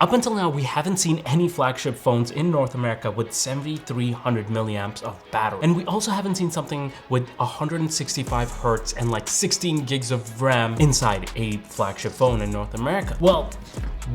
Up until now, we haven't seen any flagship phones in North America with 7300 milliamps of battery. And we also haven't seen something with 165 hertz and like 16 gigs of RAM inside a flagship phone in North America. Well,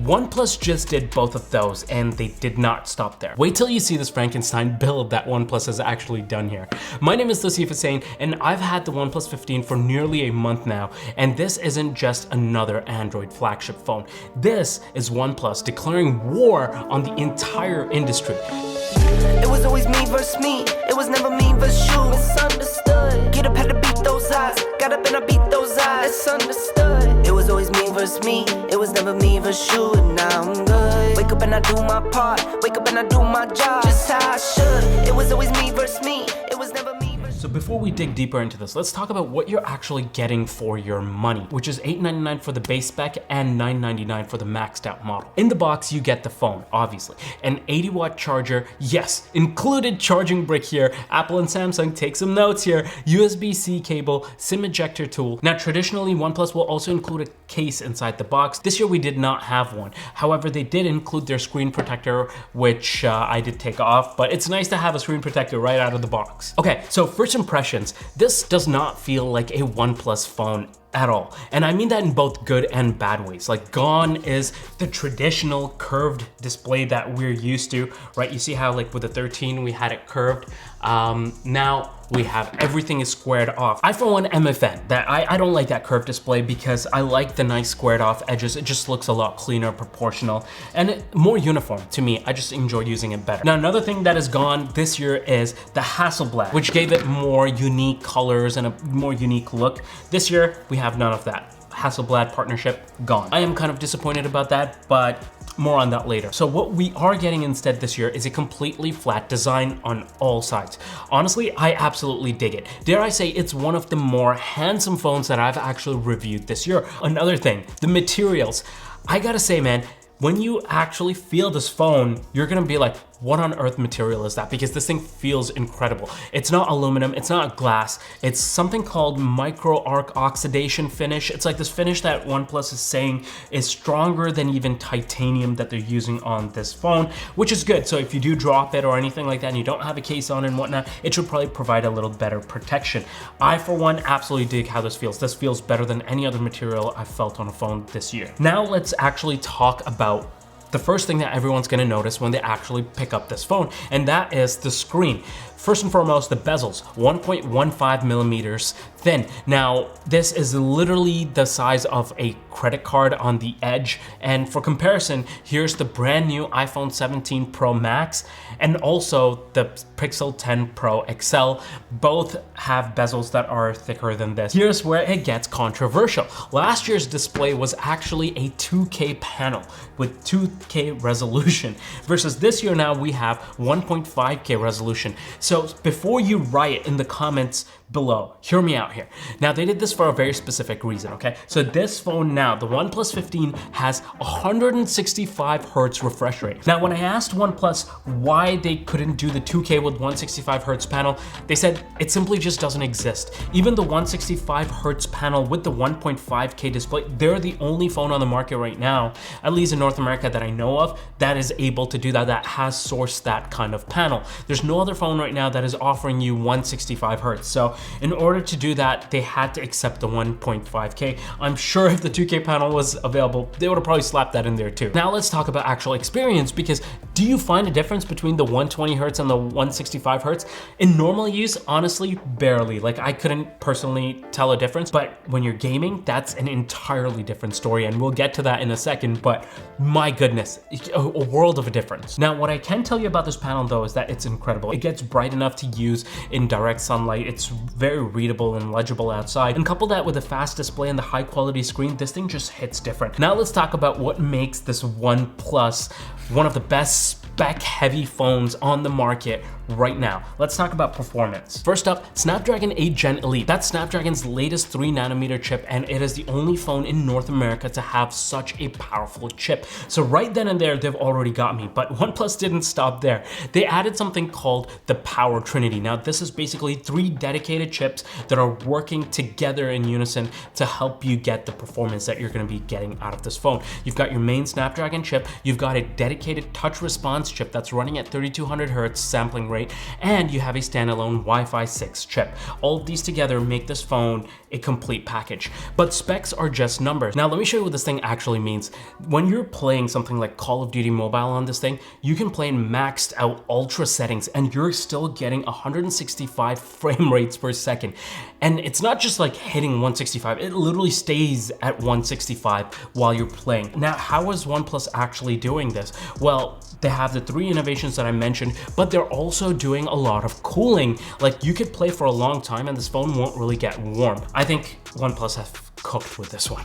OnePlus just did both of those and they did not stop there. Wait till you see this Frankenstein build that OnePlus has actually done here. My name is Tausif Hussain and I've had the OnePlus 15 for nearly a month now, and this isn't just another Android flagship phone. This is OnePlus declaring war on the entire industry. It was always me versus me, it was never me versus you. Misunderstood. Get up, had to beat those eyes. Got up and I beat those eyes. It's understood. It was always me versus me, it was never me versus you. And now I'm good. Wake up and I do my part. Wake up and I do my job just how I should. It was always me versus me, it was never me. So before we dig deeper into this, let's talk about what you're actually getting for your money, which is $899 for the base spec and $999 for the maxed out model. In the box, you get the phone, obviously, an 80-watt charger, yes, included charging brick here. Apple and Samsung, take some notes here. USB-C cable, SIM ejector tool. Now, traditionally, OnePlus will also include a case inside the box. This year, we did not have one. However, they did include their screen protector, which I did take off, but it's nice to have a screen protector right out of the box. Okay, so first impressions, this does not feel like a OnePlus phone at all. And I mean that in both good and bad ways. Like, gone is the traditional curved display that we're used to, right? You see how like with the 13, we had it curved. Now we have everything is squared off. I for one am a fan that I don't like that curved display because I like the nice squared off edges. It just looks a lot cleaner, proportional, and more uniform to me. I just enjoy using it better. Now, another thing that is gone this year is the Hasselblad, which gave it more unique colors and a more unique look. This year, we have none of that. Hasselblad partnership gone. I am kind of disappointed about that, but more on that later. So what we are getting instead this year is a completely flat design on all sides. Honestly, I absolutely dig it. Dare I say it's one of the more handsome phones that I've actually reviewed this year. Another thing, the materials. I gotta say, man, when you actually feel this phone, you're gonna be like, what on earth material is that? Because this thing feels incredible. It's not aluminum, it's not glass. It's something called micro arc oxidation finish. It's like this finish that OnePlus is saying is stronger than even titanium that they're using on this phone, which is good. So if you do drop it or anything like that and you don't have a case on and whatnot, it should probably provide a little better protection. I, for one, absolutely dig how this feels. This feels better than any other material I've felt on a phone this year. Now let's actually talk about the first thing that everyone's gonna notice when they actually pick up this phone, and that is the screen. First and foremost, the bezels, 1.15 millimeters thin. Now, this is literally the size of a credit card on the edge. And for comparison, here's the brand new iPhone 17 Pro Max and also the Pixel 10 Pro XL. Both have bezels that are thicker than this. Here's where it gets controversial. Last year's display was actually a 2K panel with 2K resolution versus this year now we have 1.5K resolution. So before you riot in the comments below, hear me out here. Now, they did this for a very specific reason, okay? So this phone now, the OnePlus 15, has 165 hertz refresh rate. Now, when I asked OnePlus why they couldn't do the 2K with 165 hertz panel, they said it simply just doesn't exist. Even the 165 hertz panel with the 1.5K display, they're the only phone on the market right now, at least in North America that I know of, that is able to do that, that has sourced that kind of panel. There's no other phone right now that is offering you 165 hertz. So in order to do that, they had to accept the 1.5K. I'm sure if the 2K panel was available, they would have probably slapped that in there too. Now let's talk about actual experience, because do you find a difference between the 120 hertz and the 165 hertz? In normal use, honestly, barely. Like, I couldn't personally tell a difference, but when you're gaming, that's an entirely different story, and we'll get to that in a second, but my goodness, a world of a difference. Now, what I can tell you about this panel though is that it's incredible. It gets bright enough to use in direct sunlight. It's very readable and legible outside, and couple that with a fast display and the high quality screen, this thing just hits different. Now let's talk about what makes this OnePlus one of the best spec heavy phones on the market right now. Let's talk about performance. First up, Snapdragon 8 Gen Elite. That's Snapdragon's latest 3nm chip, and it is the only phone in North America to have such a powerful chip. So right then and there, they've already got me, but OnePlus didn't stop there. They added something called the Power Trinity. Now, this is basically 3 dedicated chips that are working together in unison to help you get the performance that you're gonna be getting out of this phone. You've got your main Snapdragon chip, you've got a dedicated touch response chip that's running at 3200 Hertz sampling rate, and you have a standalone Wi-Fi 6 chip. All of these together make this phone a complete package. But specs are just numbers. Now let me show you what this thing actually means. When you're playing something like Call of Duty Mobile on this thing, you can play in maxed out ultra settings and you're still getting 165 frame rates per second. And it's not just like hitting 165, it literally stays at 165 while you're playing. Now, how is OnePlus actually doing this? Well, they have the 3 innovations that I mentioned, but they're also doing a lot of cooling. Like, you could play for a long time and this phone won't really get warm. I think OnePlus have cooked with this one.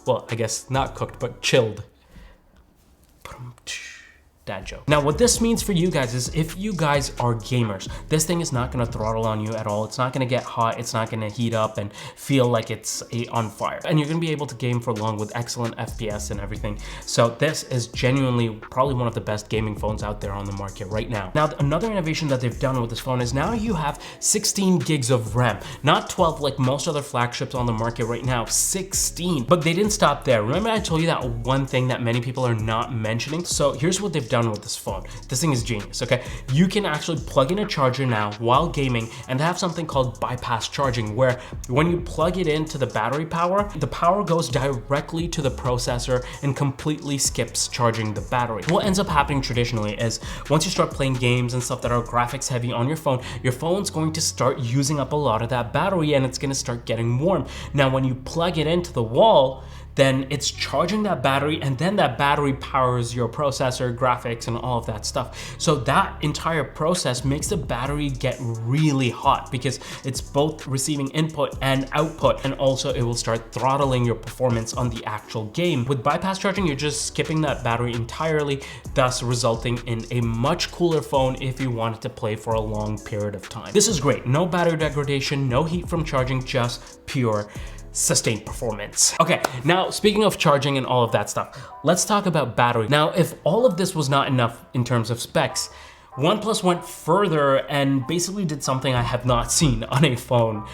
Well, I guess not cooked, but chilled. Dad joke. Now, what this means for you guys is if you guys are gamers, this thing is not gonna throttle on you at all. It's not gonna get hot. It's not gonna heat up and feel like it's on fire. And you're gonna be able to game for long with excellent FPS and everything. So this is genuinely probably one of the best gaming phones out there on the market right now. Now, another innovation that they've done with this phone is now you have 16 gigs of RAM, not 12 like most other flagships on the market right now, 16. But they didn't stop there. Remember I told you that one thing that many people are not mentioning? So here's what they've done with this phone. This thing is genius, okay? You can actually plug in a charger now while gaming and have something called bypass charging, where when you plug it into the battery power, the power goes directly to the processor and completely skips charging the battery. What ends up happening traditionally is once you start playing games and stuff that are graphics heavy on your phone's going to start using up a lot of that battery and it's gonna start getting warm. Now, when you plug it into the wall, then it's charging that battery and then that battery powers your processor, graphics, and all of that stuff. So that entire process makes the battery get really hot because it's both receiving input and output, and also it will start throttling your performance on the actual game. With bypass charging, you're just skipping that battery entirely, thus resulting in a much cooler phone if you wanted to play for a long period of time. This is great. No battery degradation, no heat from charging, just pure sustained performance. Okay, now speaking of charging and all of that stuff, let's talk about battery. Now, if all of this was not enough in terms of specs, OnePlus went further and basically did something I have not seen on a phone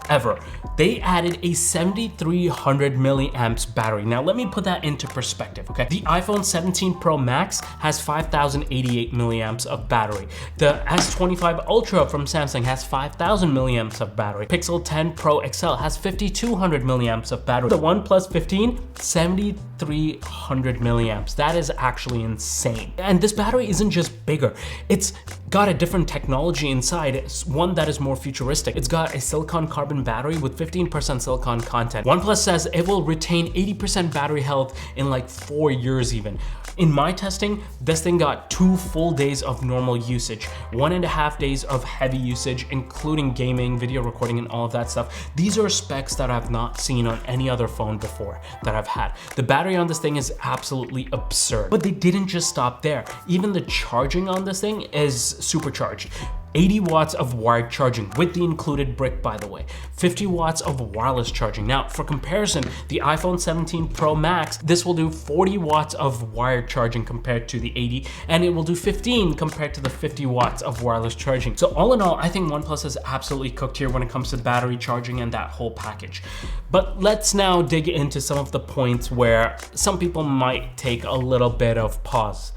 ever. They added a 7300 milliamps battery. Now let me put that into perspective, okay? The iPhone 17 Pro Max has 5088 milliamps of battery. The S25 Ultra from Samsung has 5000 milliamps of battery. Pixel 10 Pro XL has 5200 milliamps of battery. The OnePlus 15, 7300 milliamps. That is actually insane. And this battery isn't just bigger. It's got a different technology inside. It's one that is more futuristic. It's got a silicon carbon battery with 15% silicon content. OnePlus says it will retain 80% battery health in like 4 years even. In my testing, this thing got 2 full days of normal usage, 1.5 days of heavy usage, including gaming, video recording, and all of that stuff. These are specs that I've not seen on any other phone before that I've had. The battery on this thing is absolutely absurd. But they didn't just stop there. Even the charging on this thing is supercharged. 80 watts of wired charging with the included brick, by the way. 50 watts of wireless charging. Now, for comparison, the iPhone 17 Pro Max, this will do 40 watts of wired charging compared to the 80, and it will do 15 compared to the 50 watts of wireless charging. So all in all, I think OnePlus is absolutely cooked here when it comes to battery charging and that whole package. But let's now dig into some of the points where some people might take a little bit of pause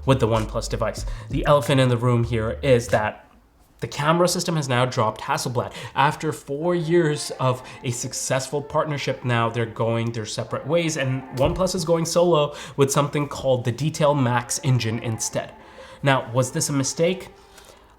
with the OnePlus device. The elephant in the room here is that the camera system has now dropped Hasselblad. After 4 years of a successful partnership, now they're going their separate ways, and OnePlus is going solo with something called the Detail Max engine instead. Now, was this a mistake?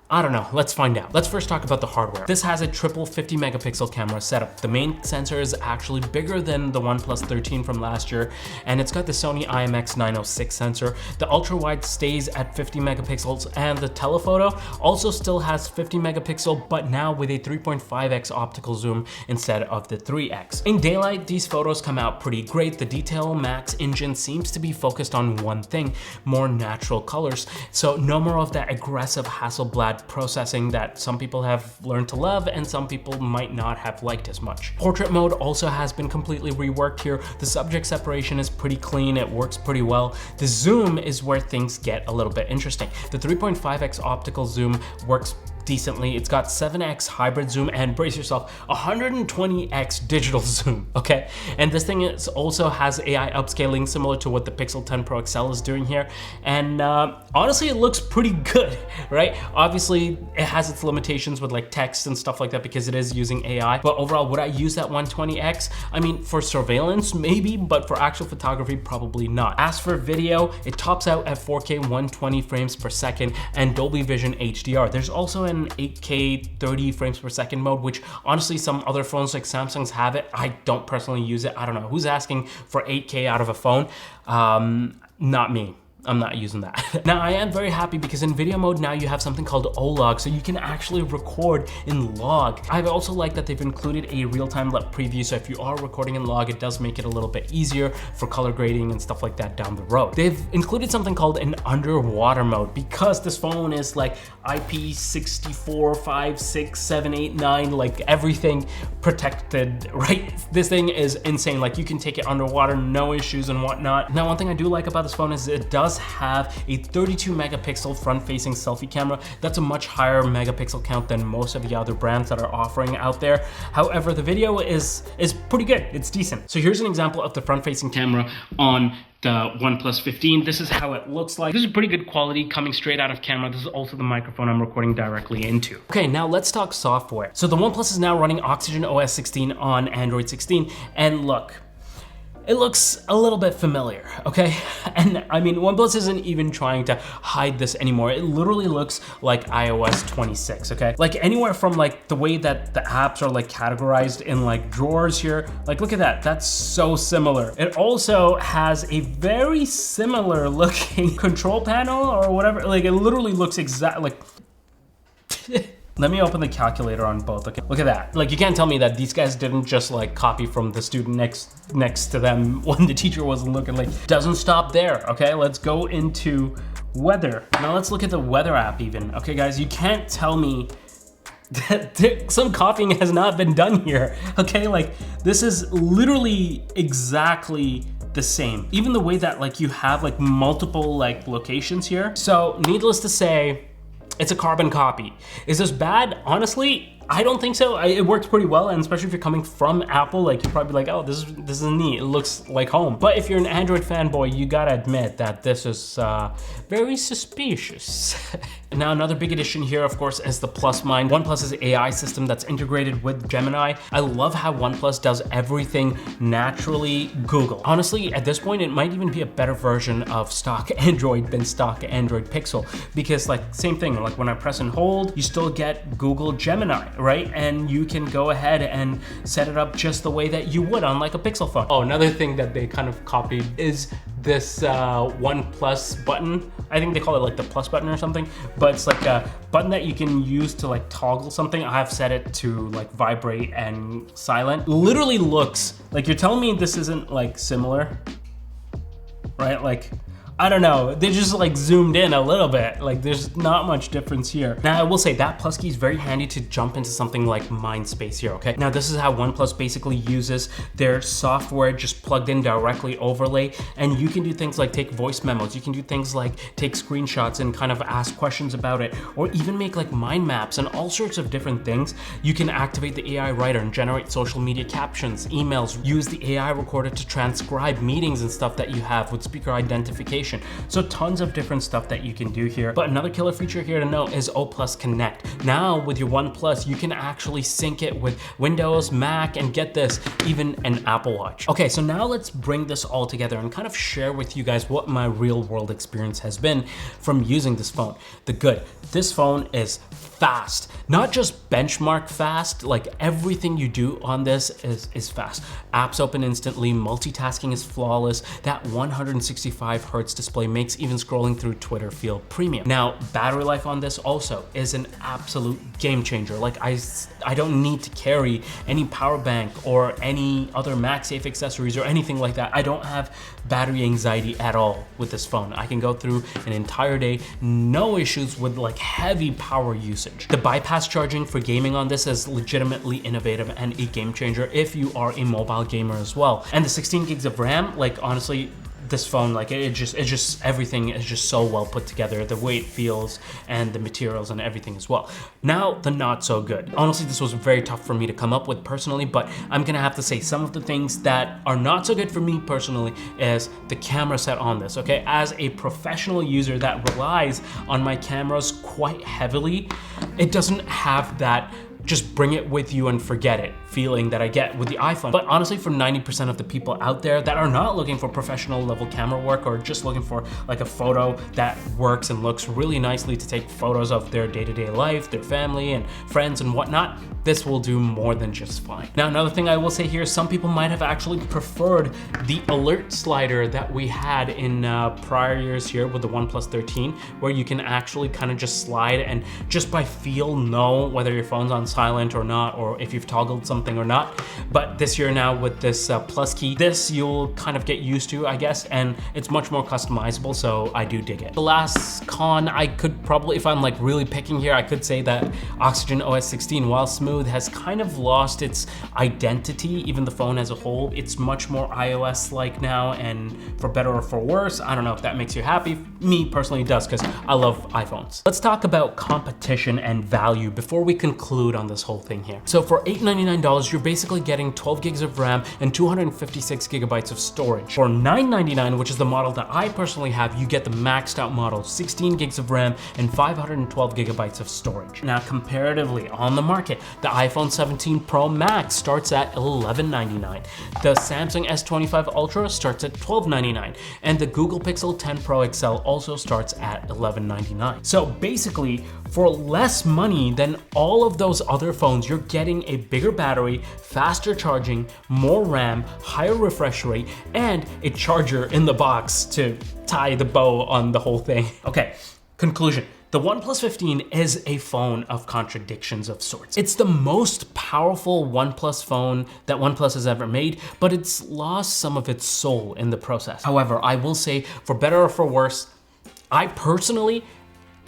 I don't know, let's find out. Let's first talk about the hardware. This has a triple 50 megapixel camera setup. The main sensor is actually bigger than the OnePlus 13 from last year, and it's got the Sony IMX906 sensor. The ultra wide stays at 50 megapixels, and the telephoto also still has 50 megapixel, but now with a 3.5x optical zoom instead of the 3x. In daylight, these photos come out pretty great. The Detail Max engine seems to be focused on one thing, more natural colors. So no more of that aggressive Hasselblad Hasselblad processing that some people have learned to love and some people might not have liked as much. Portrait mode also has been completely reworked here. The subject separation is pretty clean, it works pretty well. The zoom is where things get a little bit interesting. The 3.5x optical zoom works decently. It's got 7x hybrid zoom and, brace yourself, 120x digital zoom, okay? And this thing also has AI upscaling similar to what the Pixel 10 Pro XL is doing here. And honestly, it looks pretty good, right? Obviously, it has its limitations with like text and stuff like that because it is using AI. But overall, would I use that 120x? I mean, for surveillance, maybe, but for actual photography, probably not. As for video, it tops out at 4K 120 frames per second and Dolby Vision HDR. There's also an 8K 30 frames per second mode, which honestly some other phones like Samsung's have it. I don't personally use it. I don't know who's asking for 8K out of a phone. Not me. I'm not using that. Now I am very happy because in video mode now you have something called O-Log, so you can actually record in log. I also like that they've included a real-time LUT preview, so if you are recording in log, it does make it a little bit easier for color grading and stuff like that down the road. They've included something called an underwater mode because this phone is like IP64, 5, 6, 7, 8, 9, like everything protected, right? This thing is insane. Like you can take it underwater, no issues and whatnot. Now, one thing I do like about this phone is it does have a 32 megapixel front-facing selfie camera. That's a much higher megapixel count than most of the other brands that are offering out there. However, the video is pretty good. It's decent. So here's an example of the front-facing camera on the OnePlus 15. This is how it looks like. This is pretty good quality coming straight out of camera. This is also the microphone I'm recording directly into. Okay, now let's talk software. So the OnePlus is now running Oxygen OS 16 on Android 16, and look, it looks a little bit familiar, okay? And I mean, OnePlus isn't even trying to hide this anymore. It literally looks like iOS 26, okay? Like anywhere from like the way that the apps are like categorized in like drawers here, like look at that, that's so similar. It also has a very similar looking control panel or whatever. Like it literally looks exactly like, let me open the calculator on both. Okay, look at that. Like you can't tell me that these guys didn't just like copy from the student next to them when the teacher wasn't looking. Like doesn't stop there. Okay, let's go into weather. Now let's look at the weather app even. Okay guys, you can't tell me that some copying has not been done here. Okay, like this is literally exactly the same. Even the way that like you have like multiple like locations here. So needless to say, it's a carbon copy. Is this bad? Honestly, I don't think so. It works pretty well, and especially if you're coming from Apple, like you're probably like, oh, this is neat. It looks like home. But if you're an Android fanboy, you gotta admit that this is very suspicious. Now, another big addition here, of course, is the Plus Mind, OnePlus's AI system that's integrated with Gemini. I love how OnePlus does everything naturally Google. Honestly, at this point, it might even be a better version of stock Android than stock Android Pixel, because like same thing, like when I press and hold, you still get Google Gemini, right? And you can go ahead and set it up just the way that you would on like a Pixel phone. Oh, another thing that they kind of copied is this OnePlus button. I think they call it like the plus button or something, but it's like a button that you can use to like toggle something. I have set it to like vibrate and silent. Literally looks like, you're telling me this isn't like similar, right? Like, I don't know, they just like zoomed in a little bit. Like there's not much difference here. Now I will say that plus key is very handy to jump into something like Mindspace here, okay? Now this is how OnePlus basically uses their software just plugged in directly overlay, and you can do things like take voice memos, you can do things like take screenshots and kind of ask questions about it, or even make like mind maps and all sorts of different things. You can activate the AI writer and generate social media captions, emails, use the AI recorder to transcribe meetings and stuff that you have with speaker identification. So tons of different stuff that you can do here. But another killer feature here to note is O Connect. Now with your OnePlus, you can actually sync it with Windows, Mac, and get this, even an Apple Watch. Okay, so now let's bring this all together and kind of share with you guys what my real world experience has been from using this phone. The good, this phone is fast, not just benchmark fast, like everything you do on this is fast. Apps open instantly, multitasking is flawless, that 165 Hz display makes even scrolling through Twitter feel premium. Now, battery life on this also is an absolute game changer. Like I don't need to carry any power bank or any other MagSafe accessories or anything like that. I don't have battery anxiety at all with this phone. I can go through an entire day, no issues with like heavy power usage. The bypass charging for gaming on this is legitimately innovative and a game changer if you are a mobile gamer as well. And the 16 gigs of RAM, like honestly, this phone, like it just everything is just so well put together, the way it feels and the materials and everything as well. Now, the not so good. Honestly, this was very tough for me to come up with personally, but I'm gonna have to say some of the things that are not so good for me personally is the camera set on this, okay? As a professional user that relies on my cameras quite heavily, it doesn't have that just bring it with you and forget it feeling that I get with the iPhone. But honestly, for 90% of the people out there that are not looking for professional level camera work or just looking for like a photo that works and looks really nicely to take photos of their day-to-day life, their family and friends and whatnot, this will do more than just fine. Now, another thing I will say here, some people might have actually preferred the alert slider that we had in prior years here with the OnePlus 13, where you can actually kind of just slide and just by feel know whether your phone's on silent or not, or if you've toggled something or not. But this year now with this plus key, this you'll kind of get used to, I guess, and it's much more customizable, so I do dig it. The last con, I could probably, if I'm like really picking here, I could say that Oxygen OS 16, while smooth, has kind of lost its identity, even the phone as a whole. It's much more iOS-like now, and for better or for worse, I don't know if that makes you happy. Me personally it does, because I love iPhones. Let's talk about competition and value before we conclude on this whole thing here. So for $899, you're basically getting 12 gigs of RAM and 256 gigabytes of storage. For $999, which is the model that I personally have, you get the maxed out model, 16 gigs of RAM and 512 gigabytes of storage. Now, comparatively on the market, the iPhone 17 Pro Max starts at $1199. The Samsung S25 Ultra starts at $1299. And the Google Pixel 10 Pro XL also starts at $1199. So basically, for less money than all of those other phones, you're getting a bigger battery, faster charging, more RAM, higher refresh rate, and a charger in the box to tie the bow on the whole thing. Okay, conclusion. The OnePlus 15 is a phone of contradictions of sorts. It's the most powerful OnePlus phone that OnePlus has ever made, but it's lost some of its soul in the process. However, I will say, for better or for worse, I personally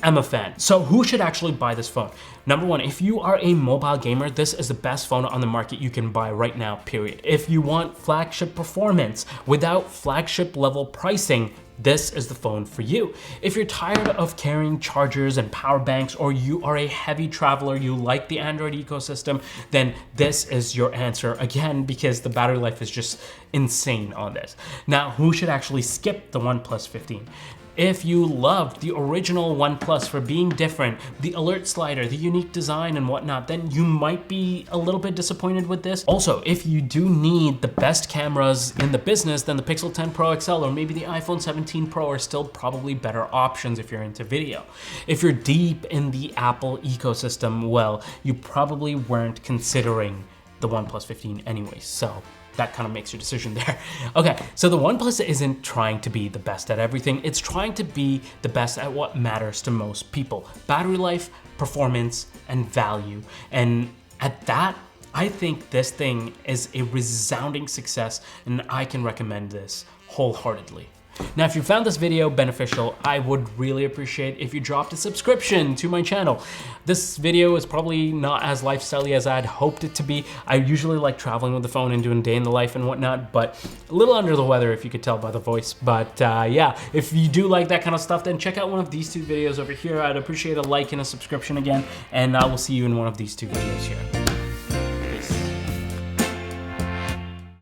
am a fan. So who should actually buy this phone? Number one, if you are a mobile gamer, this is the best phone on the market you can buy right now, period. If you want flagship performance without flagship level pricing, this is the phone for you. If you're tired of carrying chargers and power banks, or you are a heavy traveler, you like the Android ecosystem, then this is your answer again, because the battery life is just insane on this. Now, who should actually skip the OnePlus 15? If you loved the original OnePlus for being different, the alert slider, the unique design and whatnot, then you might be a little bit disappointed with this. Also, if you do need the best cameras in the business, then the Pixel 10 Pro XL or maybe the iPhone 17 Pro are still probably better options if you're into video. If you're deep in the Apple ecosystem, well, you probably weren't considering the OnePlus 15 anyways, so that kind of makes your decision there. Okay, so the OnePlus isn't trying to be the best at everything. It's trying to be the best at what matters to most people: battery life, performance, and value. And at that, I think this thing is a resounding success, and I can recommend this wholeheartedly. Now, if you found this video beneficial, I would really appreciate if you dropped a subscription to my channel. This video is probably not as lifestyle-y as I'd hoped it to be. I usually like traveling with the phone and doing day in the life and whatnot, but a little under the weather if you could tell by the voice. But yeah, if you do like that kind of stuff, then check out one of these two videos over here. I'd appreciate a like and a subscription again, and I will see you in one of these two videos here.